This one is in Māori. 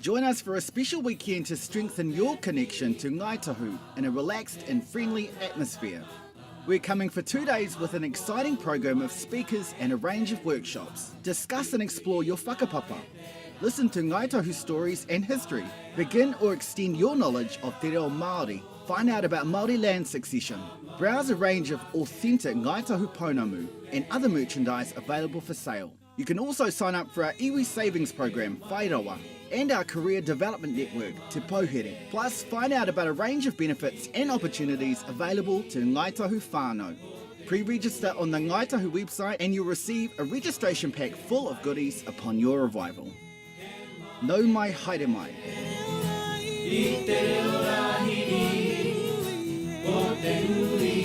Join us for a special weekend to strengthen your connection to Ngāi Tahu in a relaxed and friendly atmosphere. We're coming for 2 days with an exciting program of speakers and a range of workshops. Discuss and explore your whakapapa. Listen to Ngāi Tahu stories and history. Begin or extend your knowledge of te reo Māori. Find out about Māori land succession. Browse a range of authentic Ngāi Tahu pounamu and other merchandise available for sale. You can also sign up for our iwi savings program, Whairawa, and our career development network, Te Pouhere. Plus, find out about a range of benefits and opportunities available to Ngāi Tahu whānau. Pre-register on the Ngāi Tahu website and you'll receive a registration pack full of goodies upon your arrival. Nau mai haere mai. I te reo rahiri, o te hui